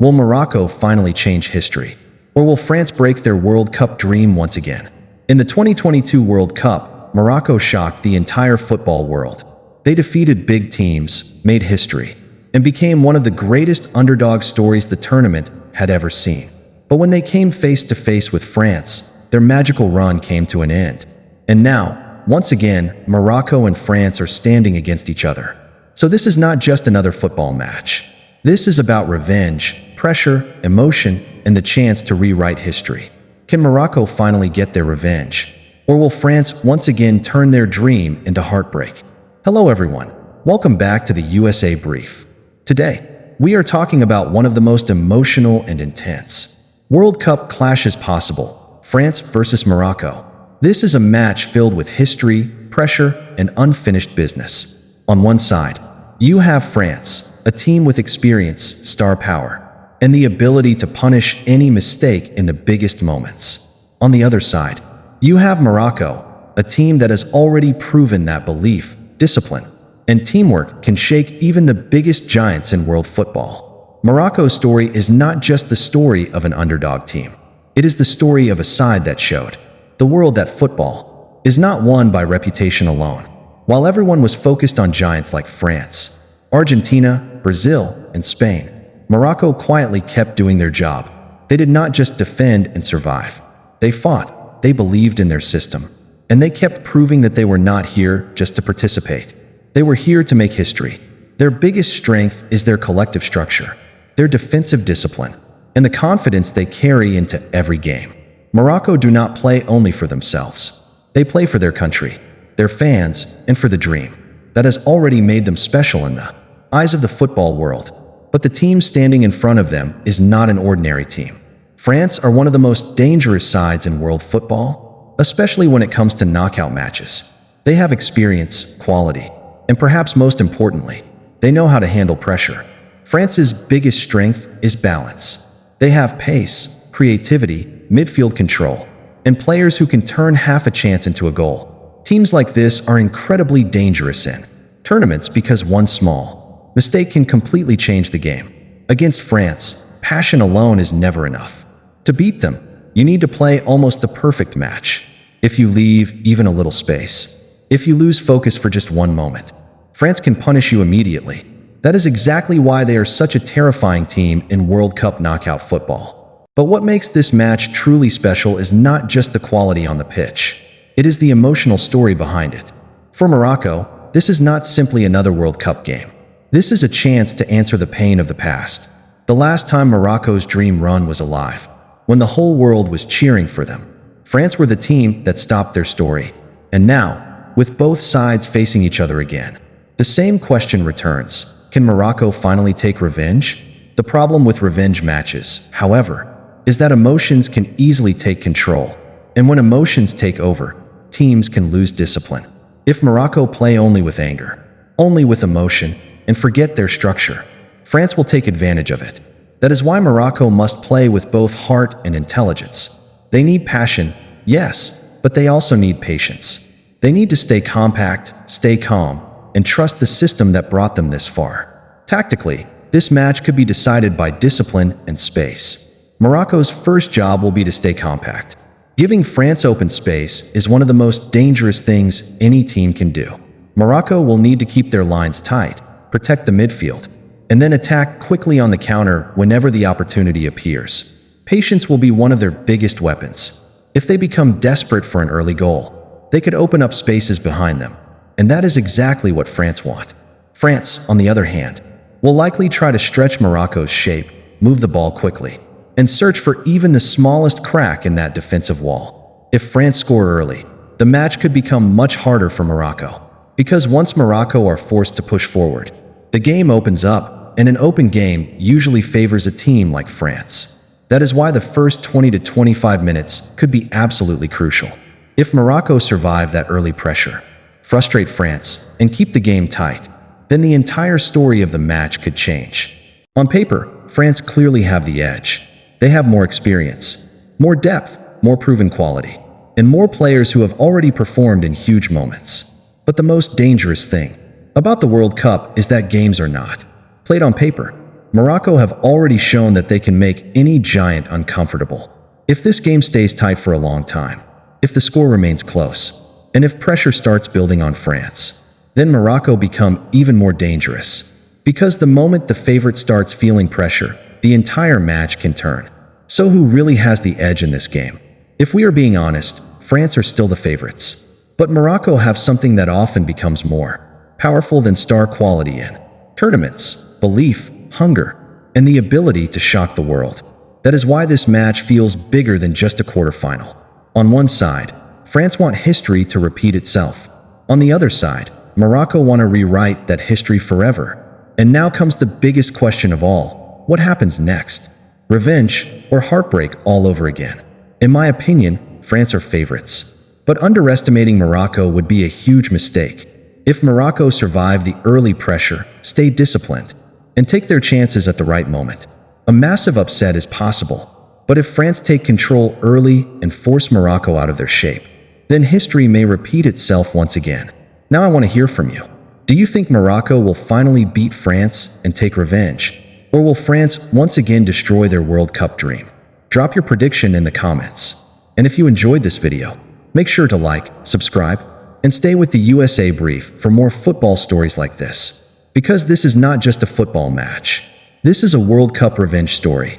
Will Morocco finally change history? Or will France break their World Cup dream once again? In the 2022 World Cup, Morocco shocked the entire football world. They defeated big teams, made history, and became one of the greatest underdog stories the tournament had ever seen. But when they came face to face with France, their magical run came to an end. And now, once again, Morocco and France are standing against each other. So this is not just another football match. This is about revenge, pressure, emotion, and the chance to rewrite history. Can Morocco finally get their revenge? Or will France once again turn their dream into heartbreak? Hello everyone, welcome back to the USA Brief. Today, we are talking about one of the most emotional and intense World Cup clashes possible, France versus Morocco. This is a match filled with history, pressure, and unfinished business. On one side, you have France, a team with experience, star power, and the ability to punish any mistake in the biggest moments. On the other side, you have Morocco, a team that has already proven that belief, discipline, and teamwork can shake even the biggest giants in world football. Morocco's story is not just the story of an underdog team. It is the story of a side that showed the world that football is not won by reputation alone. While everyone was focused on giants like France, Argentina, Brazil, and Spain, Morocco quietly kept doing their job. They did not just defend and survive. They fought, they believed in their system, and they kept proving that they were not here just to participate. They were here to make history. Their biggest strength is their collective structure, their defensive discipline, and the confidence they carry into every game. Morocco do not play only for themselves. They play for their country, their fans, and for the dream that has already made them special in the eyes of the football world. But the team standing in front of them is not an ordinary team. France are one of the most dangerous sides in world football, especially when it comes to knockout matches. They have experience, quality, and perhaps most importantly, they know how to handle pressure. France's biggest strength is balance. They have pace, creativity, midfield control, and players who can turn half a chance into a goal. Teams like this are incredibly dangerous in tournaments because one small mistake can completely change the game. Against France, passion alone is never enough. To beat them, you need to play almost the perfect match. If you leave even a little space, if you lose focus for just one moment, France can punish you immediately. That is exactly why they are such a terrifying team in World Cup knockout football. But what makes this match truly special is not just the quality on the pitch. It is the emotional story behind it. For Morocco, this is not simply another World Cup game. This is a chance to answer the pain of the past. The last time Morocco's dream run was alive, when the whole world was cheering for them, France were the team that stopped their story. And now, with both sides facing each other again, the same question returns. Can Morocco finally take revenge? The problem with revenge matches, however, is that emotions can easily take control. And when emotions take over, teams can lose discipline. If Morocco play only with anger, only with emotion, and forget their structure, France will take advantage of it. That is why Morocco must play with both heart and intelligence. They need passion, yes, but they also need patience. They need to stay compact, stay calm, and trust the system that brought them this far. Tactically, this match could be decided by discipline and space. Morocco's first job will be to stay compact. Giving France open space is one of the most dangerous things any team can do. Morocco will need to keep their lines tight, protect the midfield, and then attack quickly on the counter whenever the opportunity appears. Patience will be one of their biggest weapons. If they become desperate for an early goal, they could open up spaces behind them, and that is exactly what France want. France, on the other hand, will likely try to stretch Morocco's shape, move the ball quickly, and search for even the smallest crack in that defensive wall. If France score early, the match could become much harder for Morocco, because once Morocco are forced to push forward, the game opens up, and an open game usually favors a team like France. That is why the first 20 to 25 minutes could be absolutely crucial. If Morocco survive that early pressure, frustrate France, and keep the game tight, then the entire story of the match could change. On paper, France clearly have the edge. They have more experience, more depth, more proven quality, and more players who have already performed in huge moments. But the most dangerous thing about the World Cup is that games are not played on paper. Morocco have already shown that they can make any giant uncomfortable. If this game stays tight for a long time, if the score remains close, and if pressure starts building on France, then Morocco become even more dangerous. Because the moment the favorite starts feeling pressure, the entire match can turn. So who really has the edge in this game? If we are being honest, France are still the favorites. But Morocco have something that often becomes more powerful than star quality in tournaments: belief, hunger, and the ability to shock the world. That is why this match feels bigger than just a quarterfinal. On one side, France want history to repeat itself. On the other side, Morocco want to rewrite that history forever. And now comes the biggest question of all. What happens next? Revenge or heartbreak all over again? In my opinion, France are favorites. But underestimating Morocco would be a huge mistake. If Morocco survive the early pressure, stay disciplined, and take their chances at the right moment, a massive upset is possible. But if France take control early and force Morocco out of their shape, then history may repeat itself once again. Now I want to hear from you. Do you think Morocco will finally beat France and take revenge? Or will France once again destroy their World Cup dream? Drop your prediction in the comments. And if you enjoyed this video, make sure to like, subscribe, and stay with the USA Brief for more football stories like this. Because this is not just a football match. This is a World Cup revenge story.